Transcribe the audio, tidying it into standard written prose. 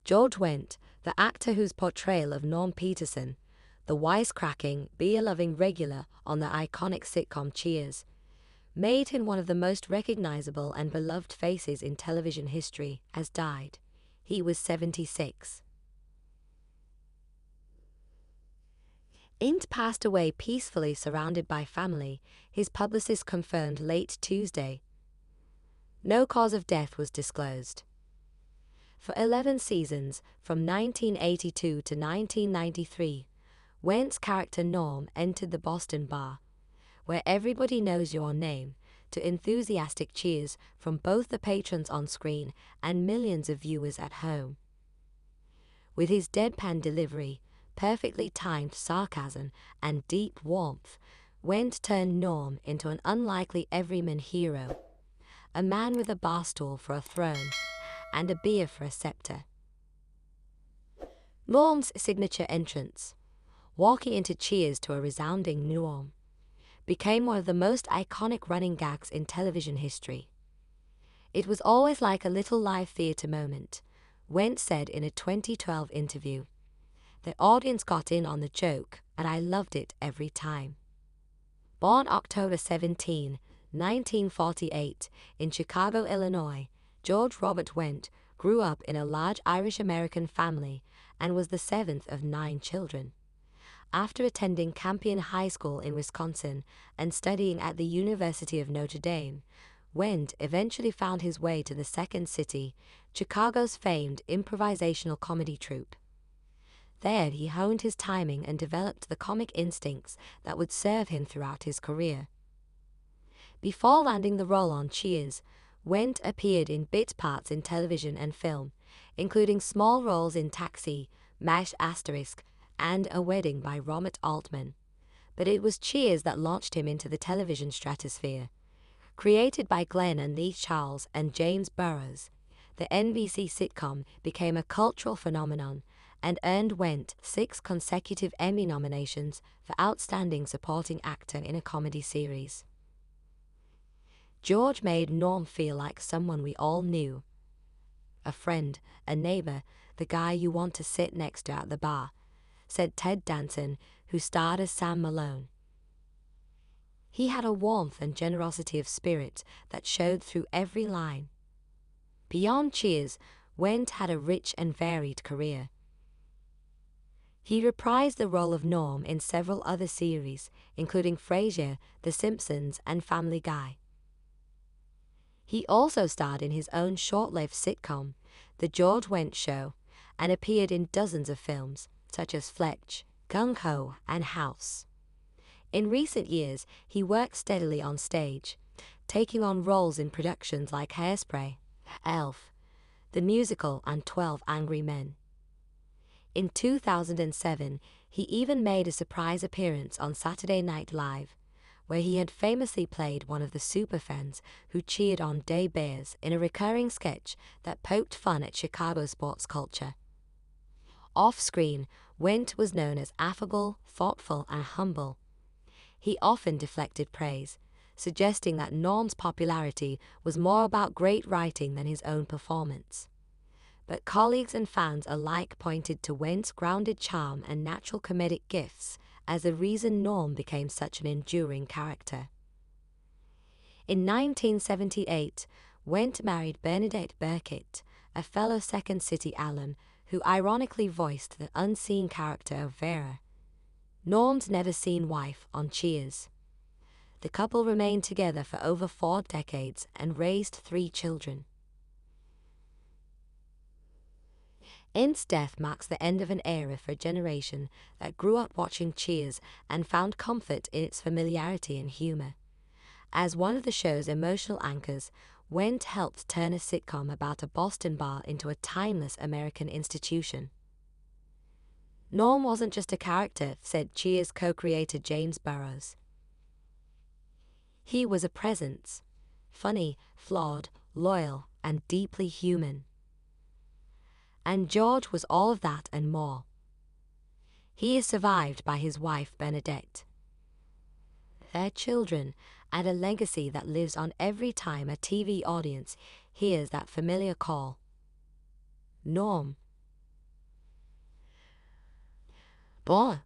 George Wendt, the actor whose portrayal of Norm Peterson, the wisecracking, beer-loving regular on the iconic sitcom Cheers, made him one of the most recognizable and beloved faces in television history, has died. He was 76. Wendt passed away peacefully surrounded by family, his publicist confirmed late Tuesday. No cause of death was disclosed. For 11 seasons, from 1982 to 1993, Wendt's character Norm entered the Boston bar, where everybody knows your name, to enthusiastic cheers from both the patrons on screen and millions of viewers at home. With his deadpan delivery, perfectly timed sarcasm, and deep warmth, Wendt turned Norm into an unlikely everyman hero, a man with a bar stool for a throne and a beer for a scepter. Norm's signature entrance, walking into Cheers to a resounding Norm, became one of the most iconic running gags in television history. "It was always like a little live theater moment," Wendt said in a 2012 interview. "The audience got in on the joke, and I loved it every time." Born October 17, 1948, in Chicago, Illinois, George Robert Wendt grew up in a large Irish-American family and was the seventh of 9 children. After attending Campion High School in Wisconsin and studying at the University of Notre Dame, Wendt eventually found his way to the Second City, Chicago's famed improvisational comedy troupe. There he honed his timing and developed the comic instincts that would serve him throughout his career. Before landing the role on Cheers, Wendt appeared in bit parts in television and film, including small roles in Taxi, MASH*, and A Wedding by Robert Altman. But it was Cheers that launched him into the television stratosphere. Created by Glenn and Lee Charles and James Burrows, the NBC sitcom became a cultural phenomenon and earned Wendt 6 consecutive Emmy nominations for Outstanding Supporting Actor in a Comedy Series. George made Norm feel like someone we all knew. "A friend, a neighbor, the guy you want to sit next to at the bar," said Ted Danson, who starred as Sam Malone. He had a warmth and generosity of spirit that showed through every line. Beyond Cheers, Wendt had a rich and varied career. He reprised the role of Norm in several other series, including Frasier, The Simpsons, and Family Guy. He also starred in his own short-lived sitcom, The George Wendt Show, and appeared in dozens of films, such as Fletch, Gung Ho, and House. In recent years, he worked steadily on stage, taking on roles in productions like Hairspray, Elf, the musical, and 12 Angry Men. In 2007, he even made a surprise appearance on Saturday Night Live, where he had famously played one of the superfans who cheered on Day Bears in a recurring sketch that poked fun at Chicago sports culture. Off-screen, Wendt was known as affable, thoughtful, and humble. He often deflected praise, suggesting that Norm's popularity was more about great writing than his own performance. But colleagues and fans alike pointed to Wendt's grounded charm and natural comedic gifts as the reason Norm became such an enduring character. In 1978, Wendt married Bernadette Burkett, a fellow Second City alum who ironically voiced the unseen character of Vera, Norm's never-seen wife on Cheers. The couple remained together for over 4 decades and raised 3 children. Wendt's death marks the end of an era for a generation that grew up watching Cheers and found comfort in its familiarity and humor. As one of the show's emotional anchors, Wendt helped turn a sitcom about a Boston bar into a timeless American institution. Norm wasn't just a character, said Cheers co-creator James Burrows. He was a presence, funny, flawed, loyal, and deeply human. And George was all of that and more. He is survived by his wife Bernadette, their children, and a legacy that lives on every time a TV audience hears that familiar call. Norm. Boy,